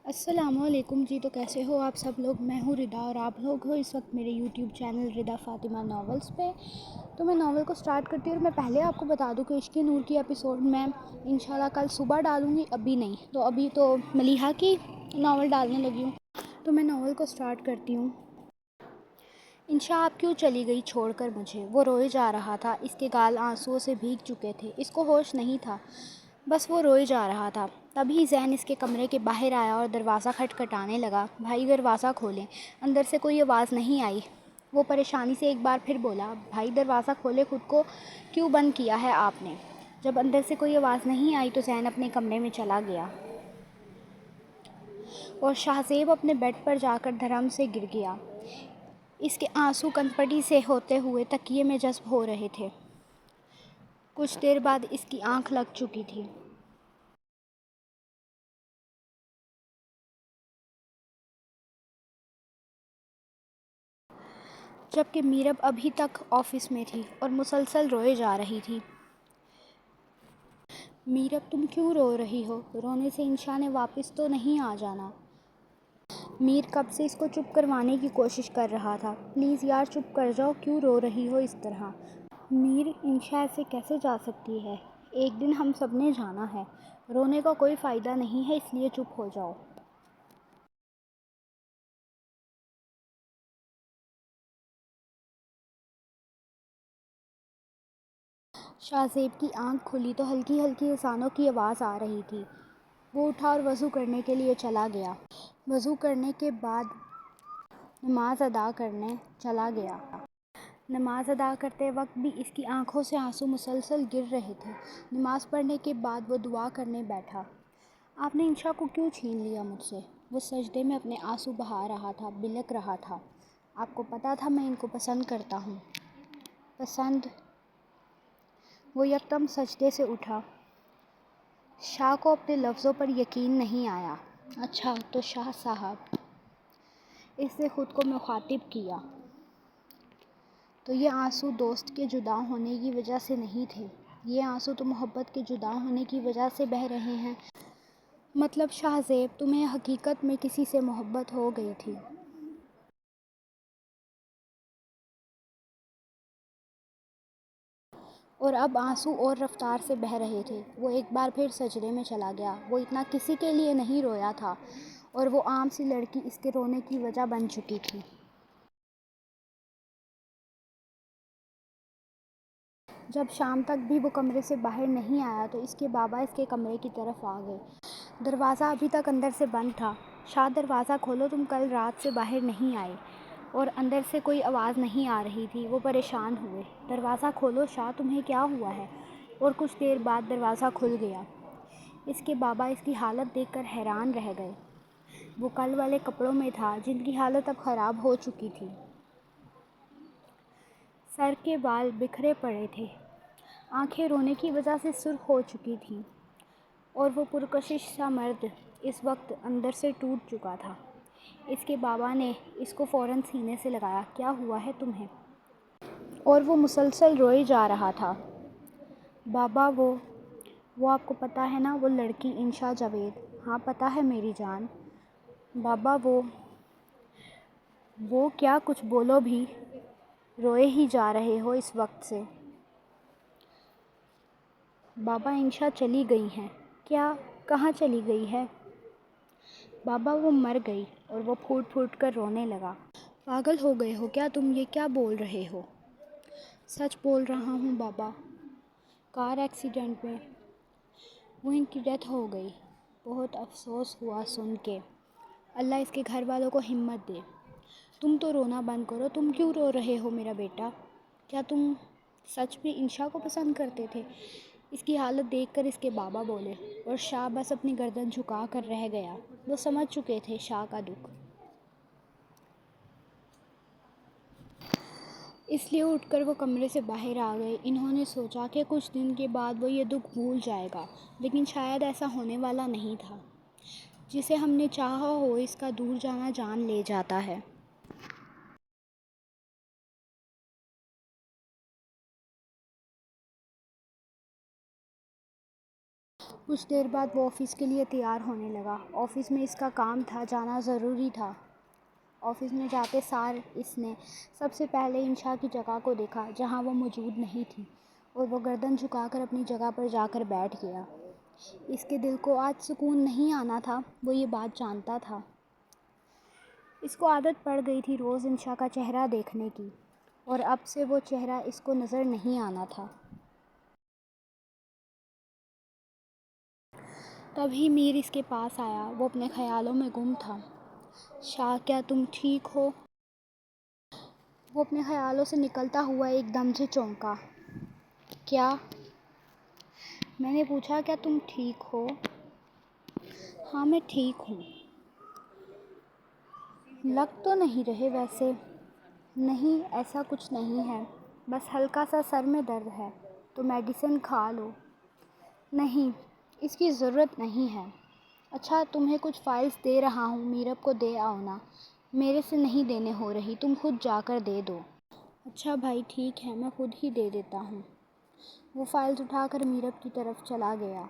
السلام علیکم جی، تو کیسے ہو آپ سب لوگ؟ میں ہوں ردا اور آپ لوگ ہو اس وقت میرے یوٹیوب چینل ردا فاطمہ ناولز پہ۔ تو میں ناول کو سٹارٹ کرتی ہوں اور میں پہلے آپ کو بتا دوں کہ عشق نور کی ایپیسوڈ میں انشاءاللہ کل صبح ڈالوں گی، ابھی نہیں۔ تو ابھی تو ملیحہ کی ناول ڈالنے لگی ہوں، تو میں ناول کو سٹارٹ کرتی ہوں۔ انشا آپ کیوں چلی گئی چھوڑ کر مجھے؟ وہ روئے جا رہا تھا، اس کے گال آنسوؤں سے بھیگ چکے تھے، اس کو ہوش نہیں تھا، بس وہ روئے جا رہا تھا۔ تبھی زین اس کے کمرے کے باہر آیا اور دروازہ کھٹکھٹانے لگا۔ بھائی دروازہ کھولیں، اندر سے کوئی آواز نہیں آئی۔ وہ پریشانی سے ایک بار پھر بولا، بھائی دروازہ کھولے، خود کو کیوں بند کیا ہے آپ نے؟ جب اندر سے کوئی آواز نہیں آئی تو زین اپنے کمرے میں چلا گیا اور شاہزیب اپنے بیڈ پر جا کر دھڑام سے گر گیا۔ اس کے آنسو کنپٹی سے ہوتے ہوئے تکیے میں جذب ہو رہے تھے۔ کچھ دیر بعد اس کی آنکھ لگ چکی تھی۔ جبکہ میرب ابھی تک آفس میں تھی اور مسلسل روئے جا رہی تھی۔ میرب تم کیوں رو رہی ہو؟ رونے سے انشا نے واپس تو نہیں آ جانا؟ میر کب سے اس کو چپ کروانے کی کوشش کر رہا تھا۔ پلیز یار چپ کر جاؤ، کیوں رو رہی ہو اس طرح؟ میر، انشا ایسے کیسے جا سکتی ہے؟ ایک دن ہم سب نے جانا ہے، رونے کا کوئی فائدہ نہیں ہے، اس لیے چپ ہو جاؤ۔ شاہزیب کی آنکھ کھلی تو ہلکی ہلکی اذانوں کی آواز آ رہی تھی۔ وہ اٹھا اور وضو کرنے کے لیے چلا گیا۔ وضو کرنے کے بعد نماز ادا کرنے چلا گیا۔ نماز ادا کرتے وقت بھی اس کی آنکھوں سے آنسو مسلسل گر رہے تھے۔ نماز پڑھنے کے بعد وہ دعا کرنے بیٹھا۔ آپ نے انشا کو کیوں چھین لیا مجھ سے؟ وہ سجدے میں اپنے آنسو بہا رہا تھا، بلک رہا تھا۔ آپ کو پتہ تھا میں ان کو پسند کرتا ہوں۔ پسند؟ وہ یکدم سجدے سے اٹھا۔ شاہ کو اپنے لفظوں پر یقین نہیں آیا۔ اچھا تو شاہ صاحب، اس نے خود کو مخاطب کیا، تو یہ آنسو دوست کے جدا ہونے کی وجہ سے نہیں تھے، یہ آنسو تو محبت کے جدا ہونے کی وجہ سے بہہ رہے ہیں۔ مطلب شاہزیب، تمہیں حقیقت میں کسی سے محبت ہو گئی تھی؟ اور اب آنسو اور رفتار سے بہہ رہے تھے۔ وہ ایک بار پھر سجدے میں چلا گیا۔ وہ اتنا کسی کے لیے نہیں رویا تھا اور وہ عام سی لڑکی اس کے رونے کی وجہ بن چکی تھی۔ جب شام تک بھی وہ کمرے سے باہر نہیں آیا تو اس کے بابا اس کے کمرے کی طرف آ گئے۔ دروازہ ابھی تک اندر سے بند تھا۔ شاہ دروازہ کھولو، تم کل رات سے باہر نہیں آئے اور اندر سے کوئی آواز نہیں آ رہی تھی۔ وہ پریشان ہوئے۔ دروازہ کھولو شاہ، تمہیں کیا ہوا ہے؟ اور کچھ دیر بعد دروازہ کھل گیا۔ اس کے بابا اس کی حالت دیکھ کر حیران رہ گئے۔ وہ کل والے کپڑوں میں تھا جن کی حالت اب خراب ہو چکی تھی۔ سر کے بال بکھرے پڑے تھے، آنکھیں رونے کی وجہ سے سرخ ہو چکی تھیں اور وہ پرکشش سا مرد اس وقت اندر سے ٹوٹ چکا تھا۔ اس کے بابا نے اس کو فوراً سینے سے لگایا۔ کیا ہوا ہے تمہیں؟ اور وہ مسلسل روئے جا رہا تھا۔ بابا وہ آپ کو پتہ ہے نا، وہ لڑکی انشا جاوید؟ ہاں پتہ ہے میری جان۔ بابا وہ کیا کچھ بولو بھی، روئے ہی جا رہے ہو اس وقت سے؟ بابا انشا چلی گئی ہیں۔ کیا؟ کہاں چلی گئی ہے؟ بابا وہ مر گئی، اور وہ پھوٹ پھوٹ کر رونے لگا۔ پاگل ہو گئے ہو کیا تم؟ یہ کیا بول رہے ہو؟ سچ بول رہا ہوں بابا، کار ایکسیڈنٹ میں وہ ان کی ڈیتھ ہو گئی۔ بہت افسوس ہوا سن کے۔ اللہ اس کے گھر والوں کو ہمت دے۔ تم تو رونا بند کرو، تم کیوں رو رہے ہو میرا بیٹا؟ کیا تم سچ میں انشا کو پسند کرتے تھے؟ اس کی حالت دیکھ کر اس کے بابا بولے، اور شاہ بس اپنی گردن جھکا کر رہ گیا۔ وہ سمجھ چکے تھے شاہ کا دکھ، اس لیے اٹھ کر وہ کمرے سے باہر آ گئے۔ انہوں نے سوچا کہ کچھ دن کے بعد وہ یہ دکھ بھول جائے گا، لیکن شاید ایسا ہونے والا نہیں تھا۔ جسے ہم نے چاہا ہو اس کا دور جانا جان لے جاتا ہے۔ کچھ دیر بعد وہ آفس کے لیے تیار ہونے لگا۔ آفس میں اس کا کام تھا، جانا ضروری تھا۔ آفس میں جاتے سار اس نے سب سے پہلے انشا کی جگہ کو دیکھا جہاں وہ موجود نہیں تھی، اور وہ گردن جھکا کر اپنی جگہ پر جا کر بیٹھ گیا۔ اس کے دل کو آج سکون نہیں آنا تھا، وہ یہ بات جانتا تھا۔ اس کو عادت پڑ گئی تھی روز انشا کا چہرہ دیکھنے کی، اور اب سے وہ چہرہ اس کو نظر نہیں آنا تھا۔ تبھی میر اس کے پاس آیا، وہ اپنے خیالوں میں گم تھا۔ شاہ، کیا تم ٹھیک ہو؟ وہ اپنے خیالوں سے نکلتا ہوا ایک دم سے چونکا۔ کیا؟ میں نے پوچھا، کیا تم ٹھیک ہو؟ ہاں، میں ٹھیک ہوں۔ لگ تو نہیں رہے ویسے۔ نہیں، ایسا کچھ نہیں ہے، بس ہلکا سا سر میں درد ہے، تو میڈیسن کھا لو۔ نہیں، اس کی ضرورت نہیں ہے۔ اچھا، تمہیں کچھ فائلز دے رہا ہوں، میرب کو دے آؤ نا۔ میرے سے نہیں دینے ہو رہی، تم خود جا کر دے دو۔ اچھا بھائی، ٹھیک ہے، میں خود ہی دے دیتا ہوں۔ وہ فائلز اٹھا کر میرب کی طرف چلا گیا۔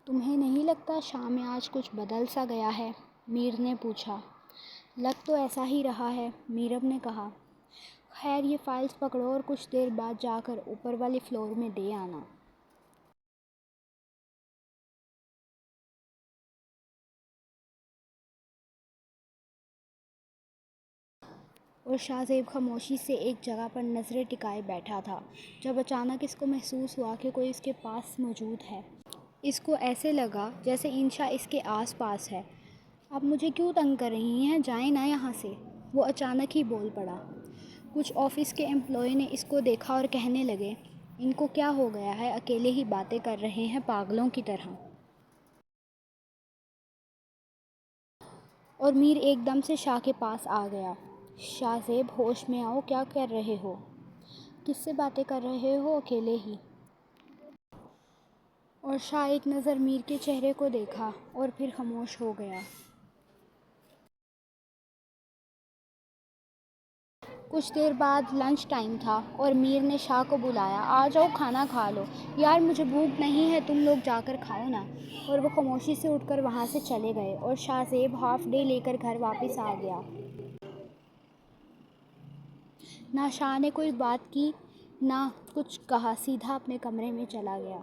تمہیں نہیں لگتا شام میں آج کچھ بدل سا گیا ہے؟ میر نے پوچھا۔ لگ تو ایسا ہی رہا ہے، میرب نے کہا۔ خیر، یہ فائلز پکڑو اور کچھ دیر بعد جا کر اوپر والے فلور میں دے آنا۔ اور شاہ زیب خاموشی سے ایک جگہ پر نظریں ٹکائے بیٹھا تھا، جب اچانک اس کو محسوس ہوا کہ کوئی اس کے پاس موجود ہے۔ اس کو ایسے لگا جیسے انشا اس کے آس پاس ہے۔ آپ مجھے کیوں تنگ کر رہی ہیں؟ جائیں نا یہاں سے، وہ اچانک ہی بول پڑا۔ کچھ آفس کے امپلائی نے اس کو دیکھا اور کہنے لگے، ان کو کیا ہو گیا ہے، اکیلے ہی باتیں کر رہے ہیں پاگلوں کی طرح۔ اور میر ایک دم سے شاہ کے پاس آ گیا۔ شاہ زیب، ہوش میں آؤ، کیا کر رہے ہو؟ کس سے باتیں کر رہے ہو؟ اکیلے ہی۔ اور شاہ ایک نظر میر کے چہرے کو دیکھا اور پھر خاموش ہو گیا۔ کچھ دیر بعد لنچ ٹائم تھا اور میر نے شاہ کو بلایا، آ جاؤ کھانا کھا لو۔ یار مجھے بھوک نہیں ہے، تم لوگ جا کر کھاؤ نا۔ اور وہ خاموشی سے اٹھ کر وہاں سے چلے گئے اور شاہ زیب ہاف ڈے لے کر گھر واپس آ گیا۔ نہ شاہ نے کوئی بات کی، نہ کچھ کہا، سیدھا اپنے کمرے میں چلا گیا۔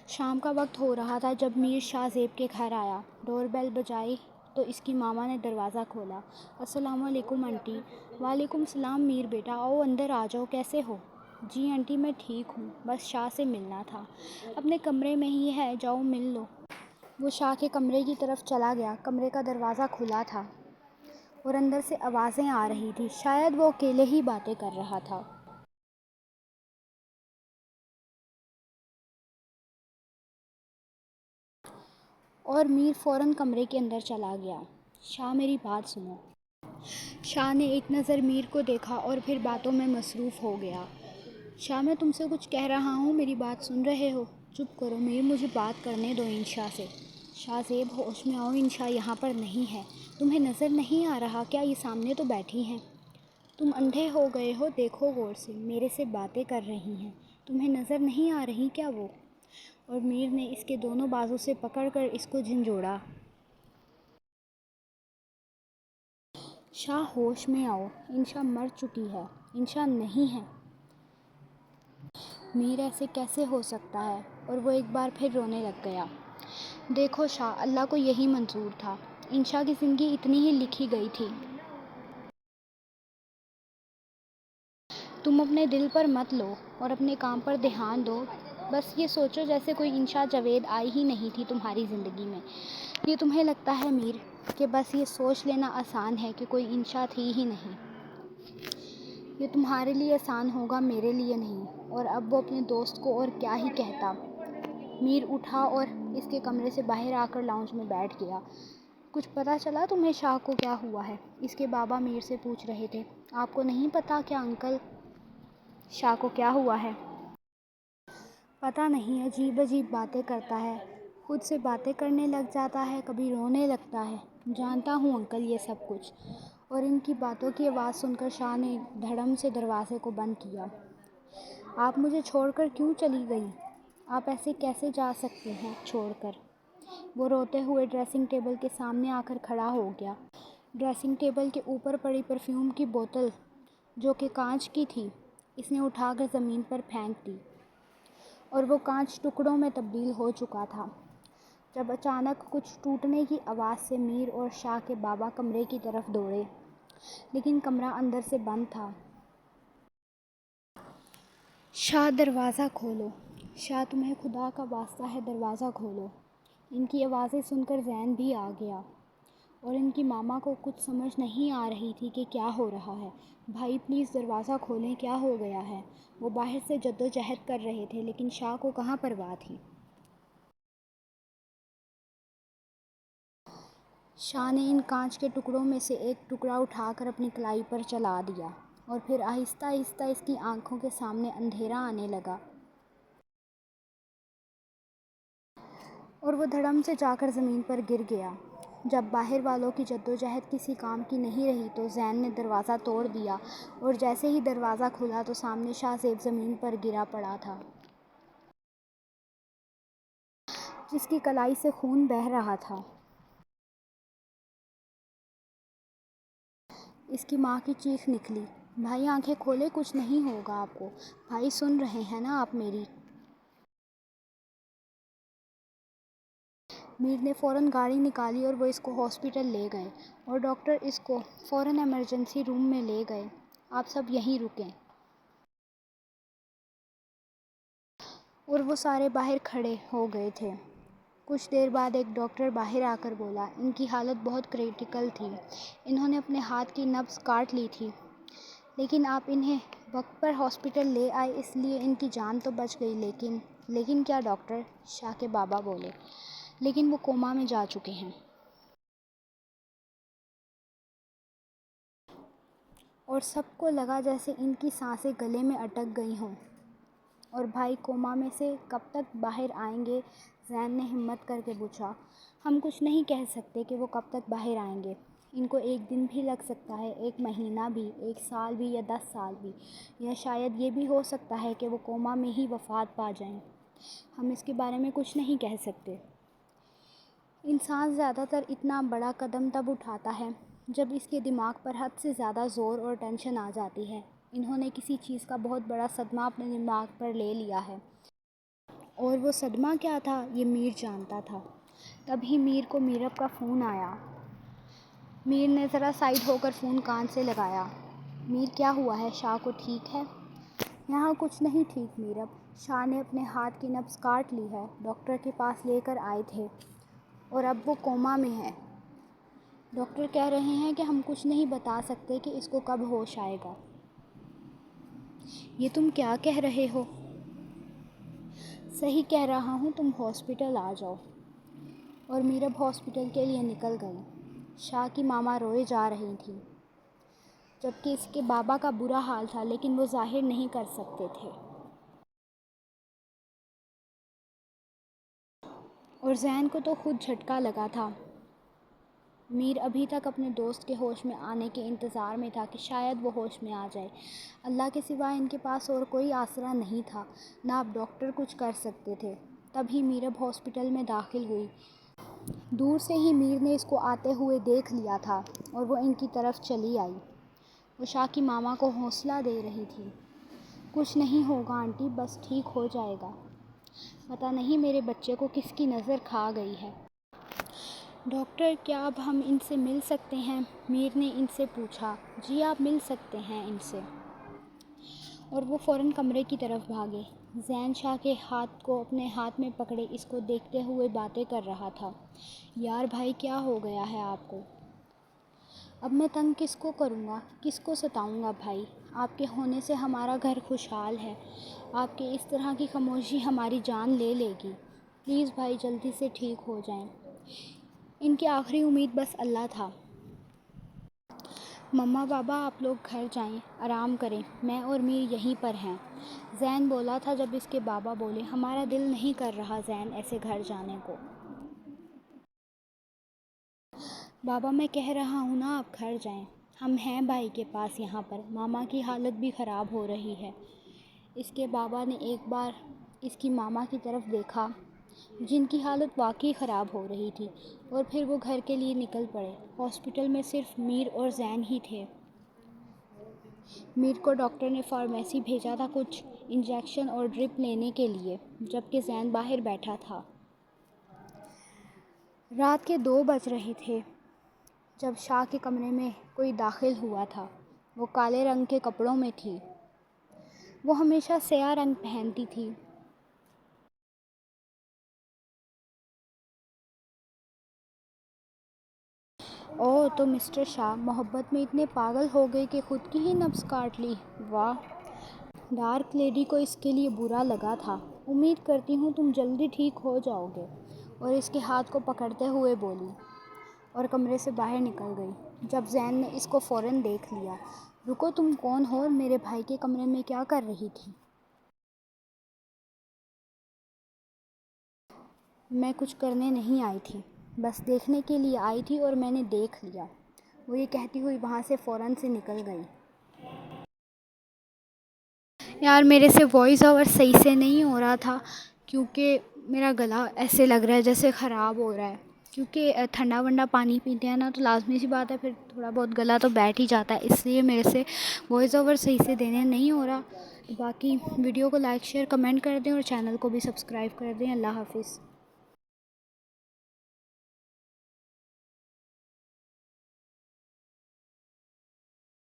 شام کا وقت ہو رہا تھا جب میر شاہ زیب کے گھر آیا۔ ڈور بیل بجائی تو اس کی ماما نے دروازہ کھولا۔ السلام علیکم آنٹی۔ وعلیکم السلام میر بیٹا، آؤ اندر آ جاؤ، کیسے ہو؟ جی آنٹی، میں ٹھیک ہوں، بس شاہ سے ملنا تھا۔ اپنے کمرے میں ہی ہے، جاؤ مل لو۔ وہ شاہ کے کمرے کی طرف چلا گیا۔ کمرے کا دروازہ کھلا تھا اور اندر سے آوازیں آ رہی تھیں، شاید وہ اکیلے ہی باتیں کر رہا تھا۔ اور میر فوراً کمرے کے اندر چلا گیا۔ شاہ، میری بات سنو۔ شاہ نے ایک نظر میر کو دیکھا اور پھر باتوں میں مصروف ہو گیا۔ شاہ، میں تم سے کچھ کہہ رہا ہوں، میری بات سن رہے ہو؟ چپ کرو میر، مجھے بات کرنے دو انشا سے۔ شاہ زیب، ہوش میں آؤ، انشا یہاں پر نہیں ہے۔ تمہیں نظر نہیں آ رہا کیا؟ یہ سامنے تو بیٹھی ہیں۔ تم اندھے ہو گئے ہو؟ دیکھو غور سے، میرے سے باتیں کر رہی ہیں، تمہیں نظر نہیں آ رہی کیا وہ؟ اور میر نے اس کے دونوں بازو سے پکڑ کر اس کو جھنجھوڑا۔ شاہ، ہوش میں آؤ، انشا مر چکی ہے، انشا نہیں ہے۔ میر، ایسے کیسے ہو سکتا ہے؟ اور وہ ایک بار پھر رونے لگ گیا۔ دیکھو شاہ، اللہ کو یہی منظور تھا، انشا کی زندگی اتنی ہی لکھی گئی تھی۔ تم اپنے دل پر مت لو اور اپنے کام پر دھیان دو۔ بس یہ سوچو جیسے کوئی انشا جاوید آئی ہی نہیں تھی تمہاری زندگی میں۔ یہ تمہیں لگتا ہے میر کہ بس یہ سوچ لینا آسان ہے کہ کوئی انشا تھی ہی نہیں؟ یہ تمہارے لیے آسان ہوگا، میرے لیے نہیں۔ اور اب وہ اپنے دوست کو اور کیا ہی کہتا۔ میر اٹھا اور اس کے کمرے سے باہر آ کر لاؤنج میں بیٹھ گیا۔ کچھ پتہ چلا تمہیں شاہ کو کیا ہوا ہے؟ اس کے بابا میر سے پوچھ رہے تھے۔ آپ کو نہیں پتہ کیا انکل شاہ کو کیا ہوا ہے؟ پتہ نہیں، عجیب عجیب باتیں کرتا ہے، خود سے باتیں کرنے لگ جاتا ہے، کبھی رونے لگتا ہے۔ جانتا ہوں انکل یہ سب کچھ۔ اور ان کی باتوں کی آواز سن کر شاہ نے دھڑم سے دروازے کو بند کیا۔ آپ مجھے چھوڑ کر کیوں چلی گئیں؟ آپ ایسے کیسے جا سکتے ہیں چھوڑ کر؟ وہ روتے ہوئے ڈریسنگ ٹیبل کے سامنے آ کر کھڑا ہو گیا۔ ڈریسنگ ٹیبل کے اوپر پڑی پرفیوم کی بوتل جو کہ کانچ کی تھی اس نے اٹھا کر زمین پر پھینک دی اور وہ کانچ ٹکڑوں میں تبدیل ہو چکا تھا جب اچانک کچھ ٹوٹنے کی آواز سے میر اور شاہ کے بابا کمرے کی طرف دوڑے، لیکن کمرہ اندر سے بند تھا۔ شاہ دروازہ کھولو، شاہ تمہیں خدا کا واسطہ ہے دروازہ کھولو۔ ان کی آوازیں سن کر زین بھی آ گیا اور ان کی ماما کو کچھ سمجھ نہیں آ رہی تھی کہ کیا ہو رہا ہے۔ بھائی پلیز دروازہ کھولیں، کیا ہو گیا ہے؟ وہ باہر سے جدوجہد کر رہے تھے لیکن شاہ کو کہاں پرواہ تھی۔ شاہ نے ان کانچ کے ٹکڑوں میں سے ایک ٹکڑا اٹھا کر اپنی کلائی پر چلا دیا اور پھر آہستہ آہستہ اس کی آنکھوں کے سامنے اندھیرا آنے لگا اور وہ دھڑم سے جا کر زمین پر گر گیا۔ جب باہر والوں کی جدوجہد کسی کام کی نہیں رہی تو زین نے دروازہ توڑ دیا اور جیسے ہی دروازہ کھلا تو سامنے شاہ زیب زمین پر گرا پڑا تھا، جس کی کلائی سے خون بہہ رہا تھا۔ اس کی ماں کی چیخ نکلی، بھائی آنکھیں کھولے، کچھ نہیں ہوگا آپ کو، بھائی سن رہے ہیں نا آپ میری؟ میر نے فوراً گاڑی نکالی اور وہ اس کو ہاسپٹل لے گئے اور ڈاکٹر اس کو فوراً ایمرجنسی روم میں لے گئے۔ آپ سب یہیں رکیں۔ اور وہ سارے باہر کھڑے ہو گئے تھے۔ کچھ دیر بعد ایک ڈاکٹر باہر آ کر بولا، ان کی حالت بہت کریٹیکل تھی، انہوں نے اپنے ہاتھ کی نبض کاٹ لی تھی، لیکن آپ انہیں وقت پر ہاسپٹل لے آئے اس لیے ان کی جان تو بچ گئی۔ لیکن کیا ڈاکٹر؟ شاہ کے بابا بولے، لیکن وہ کوما میں جا چکے ہیں۔ اور سب کو لگا جیسے ان کی سانسیں گلے میں اٹک گئی ہوں۔ اور بھائی کوما میں سے کب تک باہر آئیں گے؟ زین نے ہمت کر کے پوچھا۔ ہم کچھ نہیں کہہ سکتے کہ وہ کب تک باہر آئیں گے، ان کو ایک دن بھی لگ سکتا ہے، ایک مہینہ بھی، ایک سال بھی یا 10 سال بھی، یا شاید یہ بھی ہو سکتا ہے کہ وہ کوما میں ہی وفات پا جائیں۔ ہم اس کے بارے میں کچھ نہیں کہہ سکتے۔ انسان زیادہ تر اتنا بڑا قدم تب اٹھاتا ہے جب اس کے دماغ پر حد سے زیادہ زور اور ٹینشن آ جاتی ہے۔ انہوں نے کسی چیز کا بہت بڑا صدمہ اپنے دماغ پر لے لیا ہے۔ اور وہ صدمہ کیا تھا یہ میر جانتا تھا۔ تبھی میر کو میرب کا فون آیا۔ میر نے ذرا سائیڈ ہو کر فون کان سے لگایا۔ میر کیا ہوا ہے؟ شاہ کو ٹھیک ہے؟ یہاں کچھ نہیں ٹھیک میرب، شاہ نے اپنے ہاتھ کی نبض کاٹ لی ہے، ڈاکٹر کے پاس لے کر آئے تھے اور اب وہ کوما میں ہے۔ ڈاکٹر کہہ رہے ہیں کہ ہم کچھ نہیں بتا سکتے کہ اس کو کب ہوش آئے گا۔ یہ تم کیا کہہ رہے ہو؟ صحیح کہہ رہا ہوں، تم ہاسپٹل آ جاؤ۔ اور میرب ہاسپٹل کے لیے نکل گئی۔ شاہ کی ماما روئے جا رہی تھیں، جبکہ اس کے بابا کا برا حال تھا لیکن وہ ظاہر نہیں کر سکتے تھے۔ اور زین کو تو خود جھٹکا لگا تھا۔ میر ابھی تک اپنے دوست کے ہوش میں آنے کے انتظار میں تھا کہ شاید وہ ہوش میں آ جائے۔ اللہ کے سوا ان کے پاس اور کوئی آسرا نہیں تھا، نہ اب ڈاکٹر کچھ کر سکتے تھے۔ تبھی میرب ہاسپٹل میں داخل ہوئی۔ دور سے ہی میر نے اس کو آتے ہوئے دیکھ لیا تھا اور وہ ان کی طرف چلی آئی۔ وہ شاہ کی ماما کو حوصلہ دے رہی تھی، کچھ نہیں ہوگا آنٹی، بس ٹھیک ہو جائے گا۔ پتہ نہیں میرے بچے کو کس کی نظر کھا گئی ہے۔ ڈاکٹر کیا اب ہم ان سے مل سکتے ہیں؟ میر نے ان سے پوچھا۔ جی آپ مل سکتے ہیں ان سے۔ اور وہ فوراً کمرے کی طرف بھاگے۔ زین شاہ کے ہاتھ کو اپنے ہاتھ میں پکڑے اس کو دیکھتے ہوئے باتیں کر رہا تھا۔ یار بھائی کیا ہو گیا ہے آپ کو؟ اب میں تنگ کس کو کروں گا، کس کو ستاؤں گا بھائی؟ آپ کے ہونے سے ہمارا گھر خوشحال ہے، آپ کے اس طرح کی خاموشی ہماری جان لے لے گی۔ پلیز بھائی جلدی سے ٹھیک ہو جائیں۔ ان کی آخری امید بس اللہ تھا۔ مما بابا آپ لوگ گھر جائیں، آرام کریں، میں اور میر یہیں پر ہیں، زین بولا تھا جب اس کے بابا بولے، ہمارا دل نہیں کر رہا زین ایسے گھر جانے کو۔ بابا میں کہہ رہا ہوں نا آپ گھر جائیں، ہم ہیں بھائی کے پاس یہاں پر، ماما کی حالت بھی خراب ہو رہی ہے۔ اس کے بابا نے ایک بار اس کی ماما کی طرف دیکھا جن کی حالت واقعی خراب ہو رہی تھی، اور پھر وہ گھر کے لیے نکل پڑے۔ ہاسپٹل میں صرف میر اور زین ہی تھے۔ میر کو ڈاکٹر نے فارمیسی بھیجا تھا کچھ انجیکشن اور ڈرپ لینے کے لیے، جبکہ زین باہر بیٹھا تھا۔ رات کے 2 بج رہے تھے جب شاہ کے کمرے میں کوئی داخل ہوا تھا۔ وہ کالے رنگ کے کپڑوں میں تھی۔ وہ ہمیشہ سیاہ رنگ پہنتی تھی۔ اوہ، تو مسٹر شاہ محبت میں اتنے پاگل ہو گئے کہ خود کی ہی نبض کاٹ لی۔ واہ! ڈارک لیڈی کو اس کے لیے برا لگا تھا۔ امید کرتی ہوں تم جلدی ٹھیک ہو جاؤ گے، اور اس کے ہاتھ کو پکڑتے ہوئے بولی، اور کمرے سے باہر نکل گئی۔ جب زین نے اس کو فوراً دیکھ لیا، رکو، تم کون ہو اور میرے بھائی کے کمرے میں کیا کر رہی تھی؟ میں کچھ کرنے نہیں آئی تھی، بس دیکھنے کے لیے آئی تھی اور میں نے دیکھ لیا، وہ یہ کہتی ہوئی وہاں سے فوراً سے نکل گئی۔ یار میرے سے وائس اوور صحیح سے نہیں ہو رہا تھا کیونکہ میرا گلا ایسے لگ رہا ہے جیسے خراب ہو رہا ہے، کیونکہ ٹھنڈا ونڈا پانی پیتے ہیں نا، تو لازمی سی بات ہے پھر تھوڑا بہت گلا تو بیٹھ ہی جاتا ہے، اس لیے میرے سے وائس اوور صحیح سے دینے نہیں ہو رہا۔ باقی ویڈیو کو لائک شیئر کمنٹ کر دیں اور چینل کو بھی سبسکرائب کر دیں۔ اللہ حافظ۔